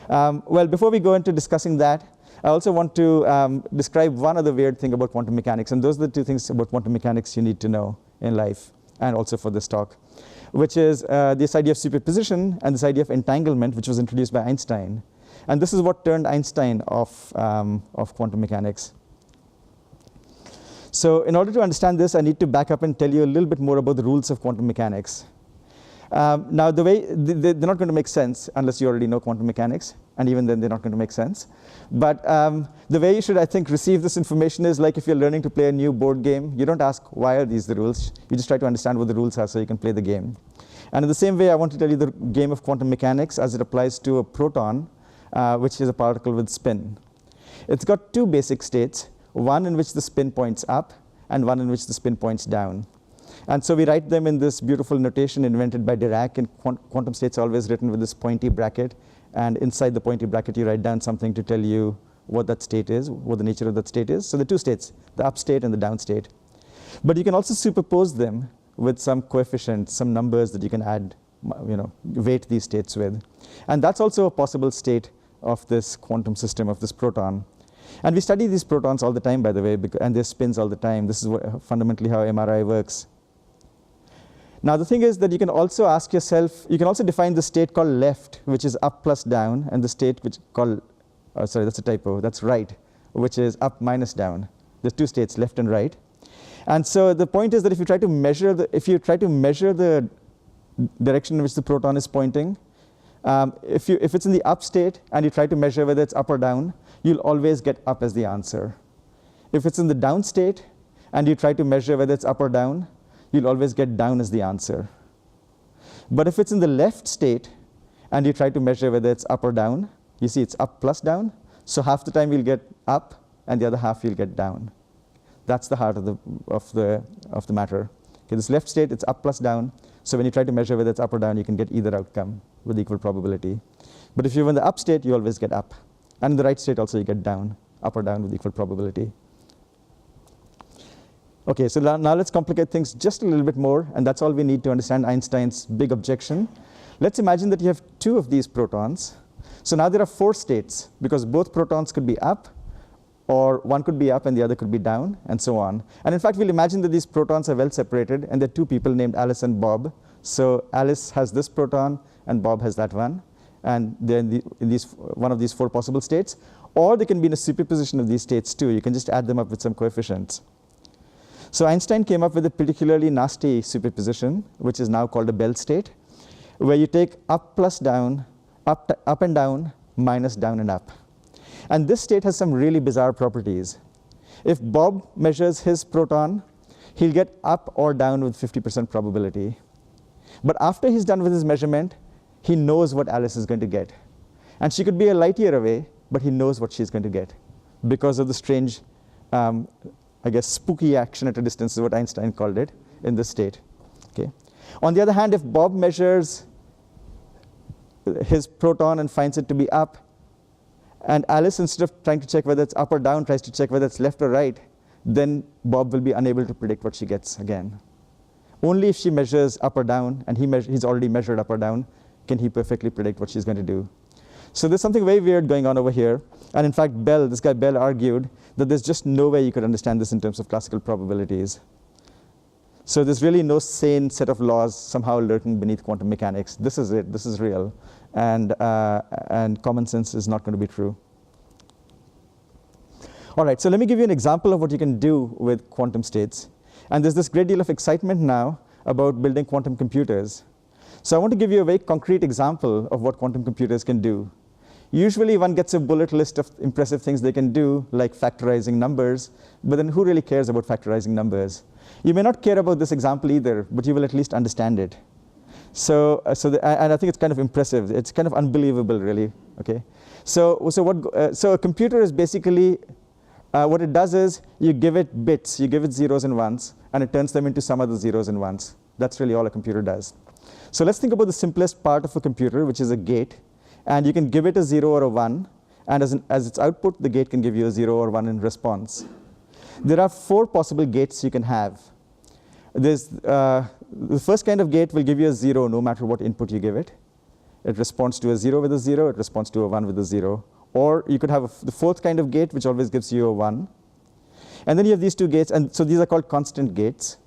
Well, before we go into discussing that, I also want to describe one other weird thing about quantum mechanics, and those are the two things about quantum mechanics you need to know in life, and also for this talk, which is this idea of superposition and this idea of entanglement, which was introduced by Einstein. And this is what turned Einstein off quantum mechanics. So in order to understand this, I need to back up and tell you a little bit more about the rules of quantum mechanics. Now, the way they're not going to make sense unless you already know quantum mechanics, and even then they're not going to make sense. But the way you should, I think, receive this information is like if you're learning to play a new board game. You don't ask, why are these the rules? You just try to understand what the rules are so you can play the game. And in the same way, I want to tell you the game of quantum mechanics as it applies to a proton, which is a particle with spin. It's got two basic states, one in which the spin points up and one in which the spin points down. And so we write them in this beautiful notation invented by Dirac, and quantum states are always written with this pointy bracket. And inside the pointy bracket, you write down something to tell you what that state is, what the nature of that state is. So the two states, the up state and the down state. But you can also superpose them with some coefficients, some numbers that you can add, weight these states with. And that's also a possible state of this quantum system, of this proton. And we study these protons all the time, by the way, and their spins all the time. This is fundamentally how MRI works. Now, the thing is that you can also ask yourself, you can also define the state called left, which is up plus down, and the state which called, sorry, that's a typo, that's right, which is up minus down. There's two states, left and right. And so the point is that if you try to measure the direction in which the proton is pointing, if it's in the up state and you try to measure whether it's up or down, you'll always get up as the answer. If it's in the down state and you try to measure whether it's up or down, you'll always get down as the answer. But if it's in the left state and you try to measure whether it's up or down, you see it's up plus down. So half the time you'll get up and the other half you'll get down. That's the heart of the matter. Okay, this left state, it's up plus down. So when you try to measure whether it's up or down, you can get either outcome with equal probability. But if you're in the up state, you always get up. And in the right state also you get down, up or down with equal probability. Okay, so now let's complicate things just a little bit more, and that's all we need to understand Einstein's big objection. Let's imagine that you have two of these protons. So now there are four states, because both protons could be up, or one could be up and the other could be down, and so on. And in fact, we'll imagine that these protons are well separated, and there are two people named Alice and Bob. So Alice has this proton, and Bob has that one. And they're in one of these four possible states. Or they can be in a superposition of these states too. You can just add them up with some coefficients. So Einstein came up with a particularly nasty superposition, which is now called a Bell state, where you take up plus down, up and down, minus down and up. And this state has some really bizarre properties. If Bob measures his proton, he'll get up or down with 50% probability. But after he's done with his measurement, he knows what Alice is going to get. And she could be a light year away, but he knows what she's going to get because of the strange, I guess, spooky action at a distance is what Einstein called it in this state. Okay. On the other hand, if Bob measures his proton and finds it to be up, and Alice, instead of trying to check whether it's up or down, tries to check whether it's left or right, then Bob will be unable to predict what she gets again. Only if she measures up or down, and he's already measured up or down, can he perfectly predict what she's going to do. So there's something very weird going on over here. And in fact, this guy Bell argued that there's just no way you could understand this in terms of classical probabilities. So there's really no sane set of laws somehow lurking beneath quantum mechanics. This is it. This is real. And common sense is not going to be true. All right, so let me give you an example of what you can do with quantum states. And there's this great deal of excitement now about building quantum computers. So I want to give you a very concrete example of what quantum computers can do. Usually one gets a bullet list of impressive things they can do, like factorizing numbers, but then who really cares about factorizing numbers? You may not care about this example either, but you will at least understand it. And I think it's kind of impressive. It's kind of unbelievable, really. Okay. So a computer is basically what it does is you give it bits, you give it zeros and ones, and it turns them into some other zeros and ones. That's really all a computer does. So let's think about the simplest part of a computer, which is a gate. And you can give it a 0 or a 1. And as its output, the gate can give you a 0 or 1 in response. There are 4 possible gates you can have. The first kind of gate will give you a 0 no matter what input you give it. It responds to a 0 with a 0. It responds to a 1 with a 0. Or you could have the 4th kind of gate, which always gives you a 1. And then you have these 2 gates. And so these are called constant gates.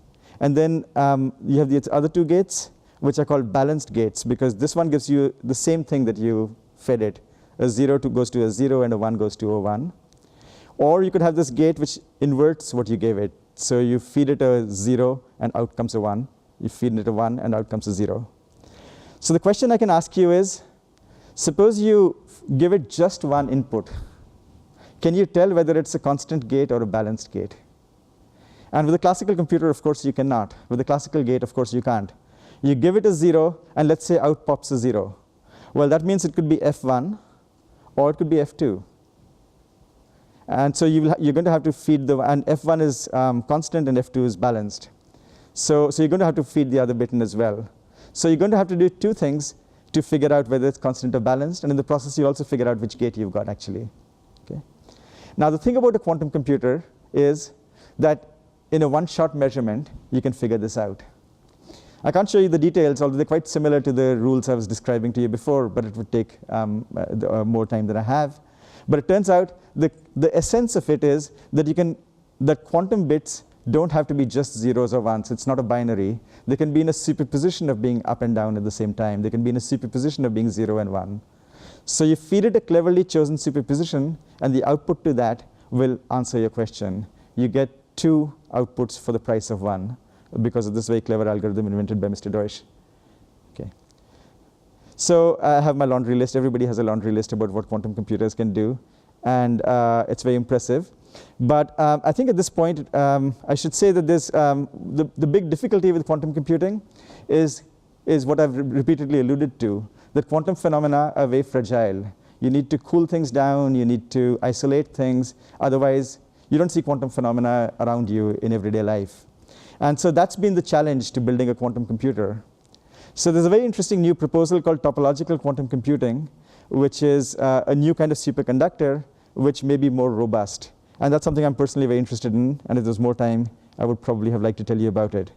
And then you have the other 2 gates, which are called balanced gates, because this one gives you the same thing that you fed it. A 0 goes to a 0, and a 1 goes to a 1. Or you could have this gate which inverts what you gave it. So you feed it a 0, and out comes a 1. You feed it a 1, and out comes a 0. So the question I can ask you is, suppose you give it just one input. Can you tell whether it's a constant gate or a balanced gate? And with a classical computer, of course, you cannot. With a classical gate, of course, you can't. You give it a 0, and let's say out pops a 0. Well, that means it could be F1, or it could be F2. And so you're going to have to feed and F1 is constant, and F2 is balanced. So you're going to have to feed the other bit in as well. So you're going to have to do 2 things to figure out whether it's constant or balanced. And in the process, you also figure out which gate you've got, actually. Okay. Now, the thing about a quantum computer is that in a one-shot measurement, you can figure this out. I can't show you the details, although they're quite similar to the rules I was describing to you before, but it would take more time than I have. But it turns out the essence of it is that quantum bits don't have to be just zeros or ones. It's not a binary. They can be in a superposition of being up and down at the same time. They can be in a superposition of being 0 and 1. So you feed it a cleverly chosen superposition, and the output to that will answer your question. You get 2 outputs for the price of 1. Because of this very clever algorithm invented by Mr. Deutsch. Okay. So I have my laundry list. Everybody has a laundry list about what quantum computers can do. And it's very impressive. But I think at this point, I should say that there's the big difficulty with quantum computing is what I've repeatedly alluded to, that quantum phenomena are very fragile. You need to cool things down. You need to isolate things. Otherwise, you don't see quantum phenomena around you in everyday life. And so that's been the challenge to building a quantum computer. So there's a very interesting new proposal called topological quantum computing, which is a new kind of superconductor, which may be more robust. And that's something I'm personally very interested in. And if there's more time, I would probably have liked to tell you about it.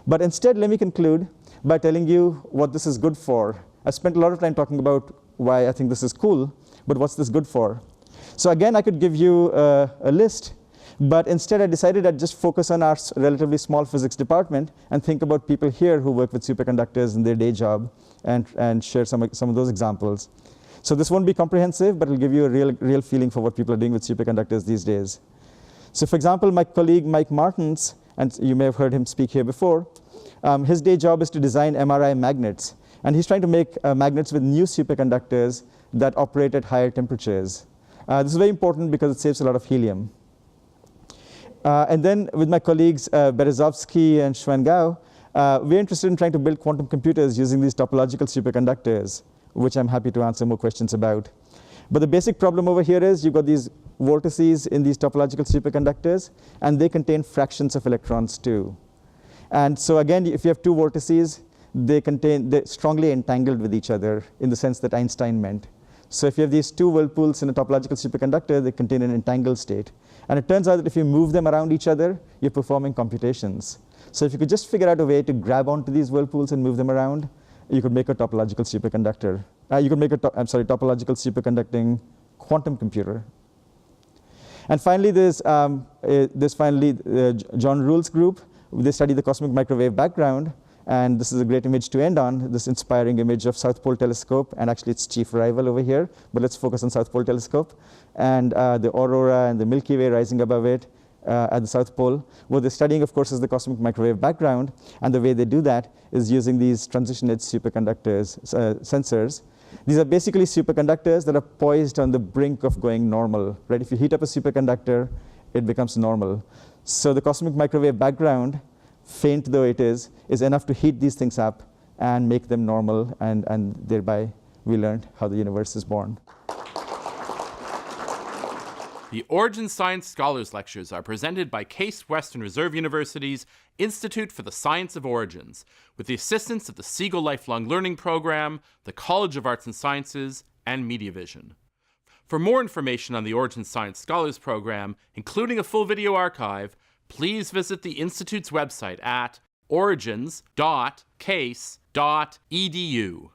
But instead, let me conclude by telling you what this is good for. I've spent a lot of time talking about why I think this is cool, but what's this good for? So again, I could give you a list. But instead, I decided I'd just focus on our relatively small physics department and think about people here who work with superconductors in their day job and share some of those examples. So this won't be comprehensive, but it'll give you a real feeling for what people are doing with superconductors these days. So for example, my colleague Mike Martins, and you may have heard him speak here before, his day job is to design MRI magnets. And he's trying to make magnets with new superconductors that operate at higher temperatures. This is very important because it saves a lot of helium. And then with my colleagues Berezovsky and Schwengau, we're interested in trying to build quantum computers using these topological superconductors, which I'm happy to answer more questions about. But the basic problem over here is you've got these vortices in these topological superconductors, and they contain fractions of electrons too. And so again, if you have two vortices, they're strongly entangled with each other in the sense that Einstein meant. So if you have these two whirlpools in a topological superconductor, they contain an entangled state. And it turns out that if you move them around each other, you're performing computations. So if you could just figure out a way to grab onto these whirlpools and move them around, you could make a topological superconductor. You could make a topological superconducting quantum computer. And finally, there's John Rule's group. They study the cosmic microwave background. And this is a great image to end on, this inspiring image of South Pole Telescope, and actually its chief rival over here, but let's focus on South Pole Telescope, and the aurora and the Milky Way rising above it at the South Pole. What they're studying, of course, is the cosmic microwave background, and the way they do that is using these transition-edge superconductors, sensors. These are basically superconductors that are poised on the brink of going normal, right? If you heat up a superconductor, it becomes normal. So the cosmic microwave background, faint though it is enough to heat these things up and make them normal, and thereby we learned how the universe is born. The Origin Science Scholars Lectures are presented by Case Western Reserve University's Institute for the Science of Origins, with the assistance of the Siegel Lifelong Learning Program, the College of Arts and Sciences, and MediaVision. For more information on the Origin Science Scholars Program, including a full video archive, please visit the Institute's website at origins.case.edu.